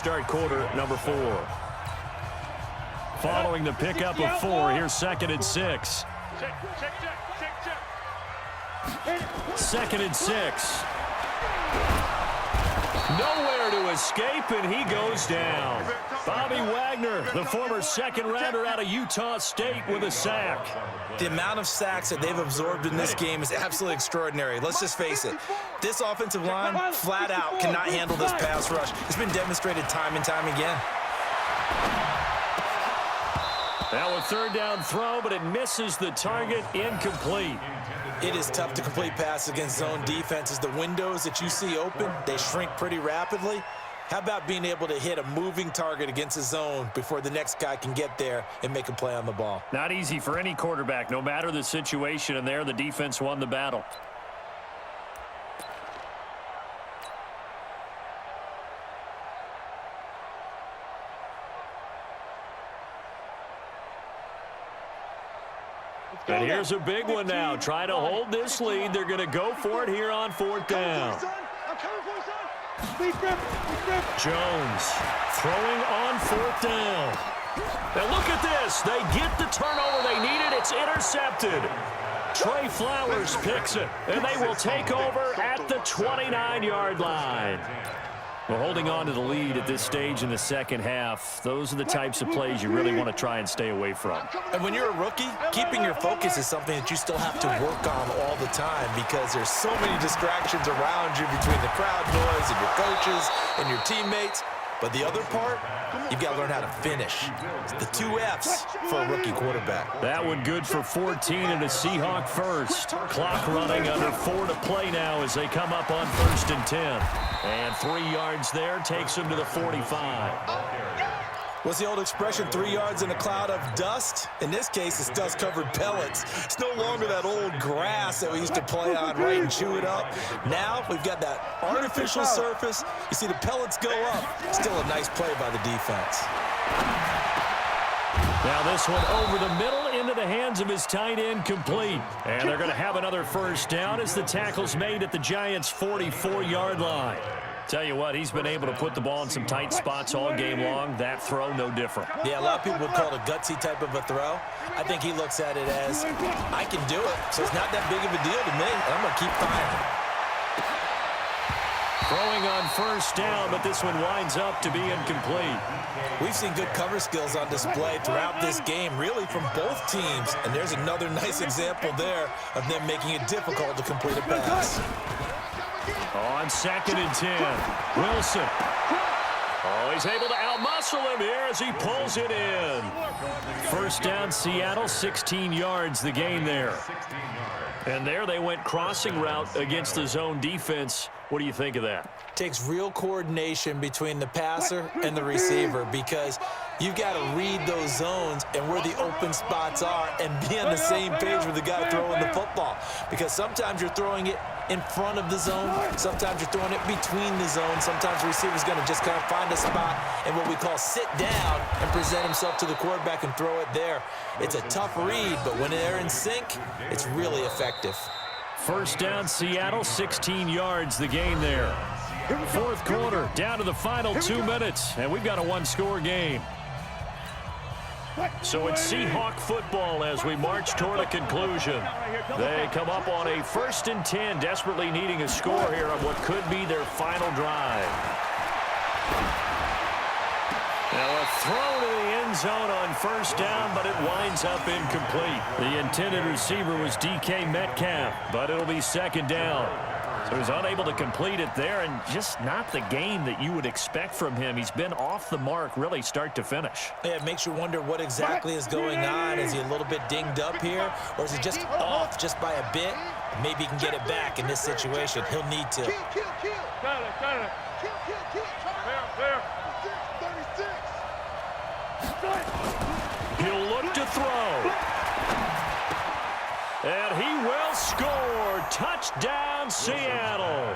Start quarter number 4. Following the pickup of 4, here's 2nd and 6. 2nd and 6. Nowhere to escape, and he goes down. Bobby Wagner, the former second-rounder out of Utah State, with a sack. The amount of sacks that they've absorbed in this game is absolutely extraordinary. Let's just face it. This offensive line, flat out, cannot handle this pass rush. It's been demonstrated time and time again. Now a 3rd down throw, but it misses the target, incomplete. It is tough to complete passes against zone defenses. The windows that you see open, they shrink pretty rapidly. How about being able to hit a moving target against a zone before the next guy can get there and make a play on the ball? Not easy for any quarterback, no matter the situation, and there the defense won the battle. And here's a big one now. Trying to hold this lead. They're going to go for it here on 4th down. Jones throwing on 4th down. Now look at this. They get the turnover they needed. It's intercepted. Trey Flowers picks it, and they will take over at the 29-yard line. Well, holding on to the lead at this stage in the second half, those are the types of plays you really want to try and stay away from. And when you're a rookie, keeping your focus is something that you still have to work on all the time because there's so many distractions around you between the crowd noise and your coaches and your teammates. But the other part, you've got to learn how to finish. It's the 2 Fs for a rookie quarterback. That one good for 14 and a Seahawk first. Clock running under 4 to play now as they come up on 1st and 10. And 3 yards there takes them to the 45. What's the old expression, 3 yards in a cloud of dust? In this case, it's dust-covered pellets. It's no longer that old grass that we used to play on, right, and chew it up. Now we've got that artificial surface. You see the pellets go up. Still a nice play by the defense. Now this one over the middle into the hands of his tight end, complete. And they're going to have another 1st down as the tackle's made at the Giants' 44-yard line. Tell you what, he's been able to put the ball in some tight spots all game long. That throw, no different. Yeah, a lot of people would call it a gutsy type of a throw. I think he looks at it as, I can do it, so it's not that big of a deal to me. I'm going to keep firing. Throwing on 1st down, but this one winds up to be incomplete. We've seen good cover skills on display throughout this game, really from both teams. And there's another nice example there of them making it difficult to complete a pass. On 2nd and 10, Wilson. Oh, he's able to outmuscle him here as he pulls it in. 1st down, Seattle, 16 yards the gain there. And there they went crossing route against the zone defense. What do you think of that? Takes real coordination between the passer and the receiver because you've got to read those zones and where the open spots are and be on the same page with the guy throwing the football. Because sometimes you're throwing it in front of the zone. Sometimes you're throwing it between the zones. Sometimes the receiver's going to just kind of find a spot and what we call sit down and present himself to the quarterback and throw it there. It's a tough read, but when they're in sync, it's really effective. 1st down, Seattle, 16 yards the gain there. 4th quarter, down to the final 2 minutes, and we've got a 1-score game. So it's Seahawk football as we march toward a conclusion. They come up on a 1st and 10, desperately needing a score here on what could be their final drive. Now a throw to the end zone on 1st down, but it winds up incomplete. The intended receiver was DK Metcalf, but it'll be 2nd down. So he's unable to complete it there, and just not the game that you would expect from him. He's been off the mark, really, start to finish. Yeah, it makes you wonder what exactly is going on. Is he a little bit dinged up here, or is he just off just by a bit? Maybe he can get it back in this situation. He'll need to. He'll look to throw. And he will score. Touchdown, Seattle.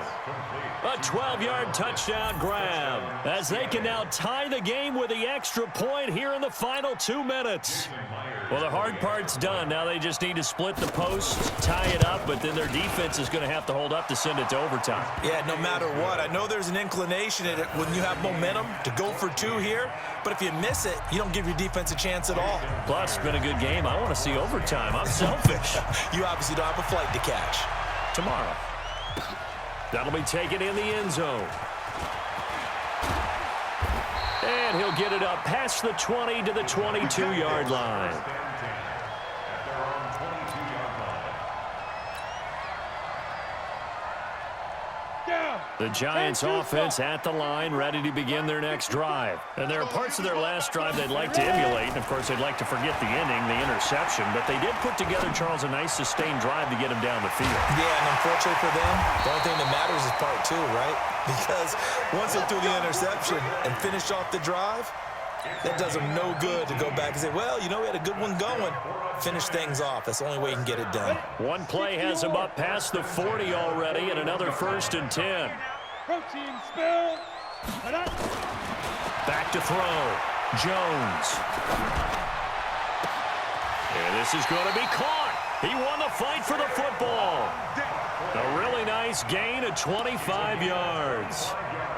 A 12-yard touchdown grab as they can now tie the game with the extra point here in the final 2 minutes. Well, the hard part's done. Now they just need to split the posts, tie it up, but then their defense is going to have to hold up to send it to overtime. Yeah, no matter what. I know there's an inclination in it when you have momentum to go for two here, but if you miss it, you don't give your defense a chance at all. Plus, it's been a good game. I want to see overtime. I'm selfish. You obviously don't have a flight to catch. Tomorrow. That'll be taken in the end zone. And he'll get it up past the 20 to the 22-yard line. The Giants offense at the line, ready to begin their next drive. And there are parts of their last drive they'd like to emulate. And, of course, they'd like to forget the ending, the interception. But they did put together, Charles, a nice sustained drive to get him down the field. Yeah, and unfortunately for them, the only thing that matters is part two, right? Because once they threw the interception and finished off the drive, that does them no good to go back and say, well, you know, we had a good one going. Finish things off. That's the only way you can get it done. One play has him up past the 40 already, and another 1st and 10. Protein spill. Back to throw. Jones. And this is going to be caught. He won the fight for the football. A really nice gain of 25 yards.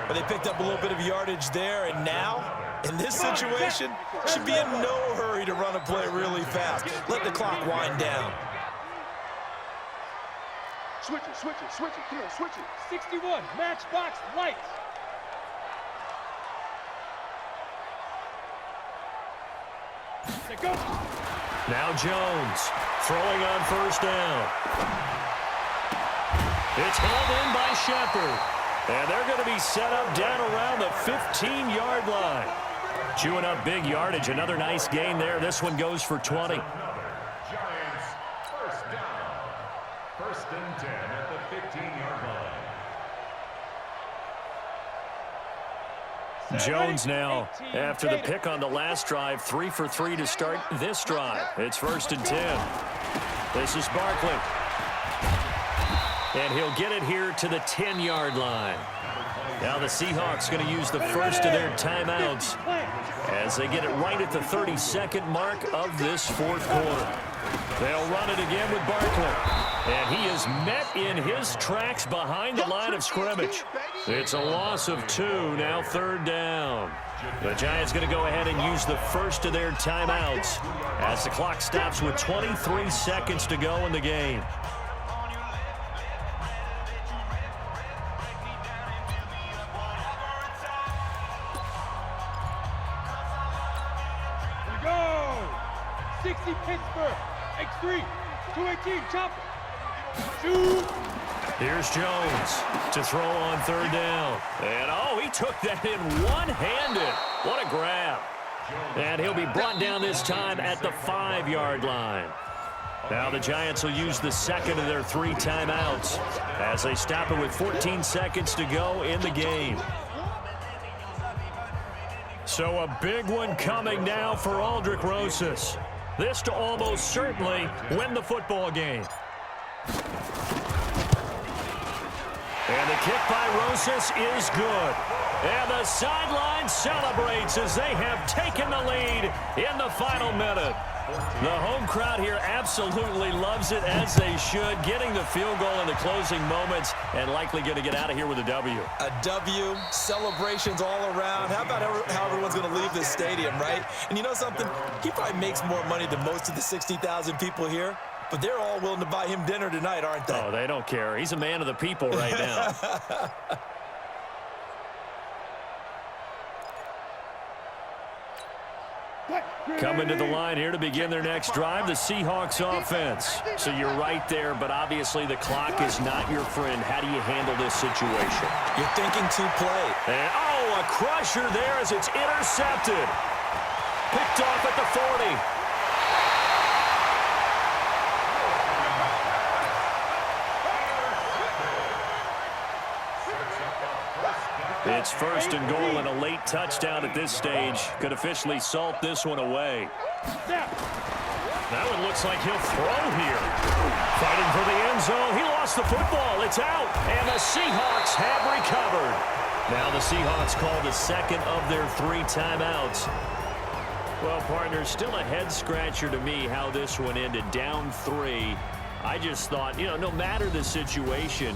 But they picked up a little bit of yardage there, and now, in this situation, should be in no hurry to run a play really fast. Let the clock wind down. Switch it, switch it, switch it. Come on, switch it. 61, matchbox lights. Go. Now Jones throwing on 1st down. It's hauled in by Shepard. And they're going to be set up down around the 15-yard line. Chewing up big yardage. Another nice gain there. This one goes for 20. Giants, 1st down. 1st and 10 at the 15-yard line. Jones now, after the pick on the last drive, 3 for 3 to start this drive. It's 1st and 10. This is Barkley. And he'll get it here to the 10-yard line. Now the Seahawks going to use the first of their timeouts as they get it right at the 32nd mark of this 4th quarter. They'll run it again with Barkley. And he is met in his tracks behind the line of scrimmage. It's a loss of 2, now 3rd down. The Giants going to go ahead and use the first of their timeouts as the clock stops with 23 seconds to go in the game. Pittsburgh, X3, 218, chopper. Shoot. Here's Jones to throw on 3rd down. And, oh, he took that in one-handed. What a grab. And he'll be brought down this time at the 5-yard line. Now the Giants will use the second of their 3 timeouts as they stop it with 14 seconds to go in the game. So a big one coming now for Aldrick Rosas. This to almost certainly win the football game. And the kick by Rosas is good. And the sideline celebrates as they have taken the lead in the final minute. The home crowd here absolutely loves it, as they should, getting the field goal in the closing moments and likely going to get out of here with a W. A W, celebrations all around. How about how everyone's going to leave this stadium, right? And you know something? He probably makes more money than most of the 60,000 people here, but they're all willing to buy him dinner tonight, aren't they? Oh, they don't care. He's a man of the people right now. Coming to the line here to begin their next drive, the Seahawks offense. So you're right there, but obviously the clock is not your friend. How do you handle this situation? You're thinking two-play. And, oh, a crusher there as it's intercepted. Picked off at the 40. It's 1st and goal and a late touchdown at this stage. Could officially salt this one away. Now it looks like he'll throw here. Fighting for the end zone. He lost the football. It's out. And the Seahawks have recovered. Now the Seahawks call the second of their 3 timeouts. Well, partner, still a head-scratcher to me how this one ended. Down 3. I just thought, no matter the situation,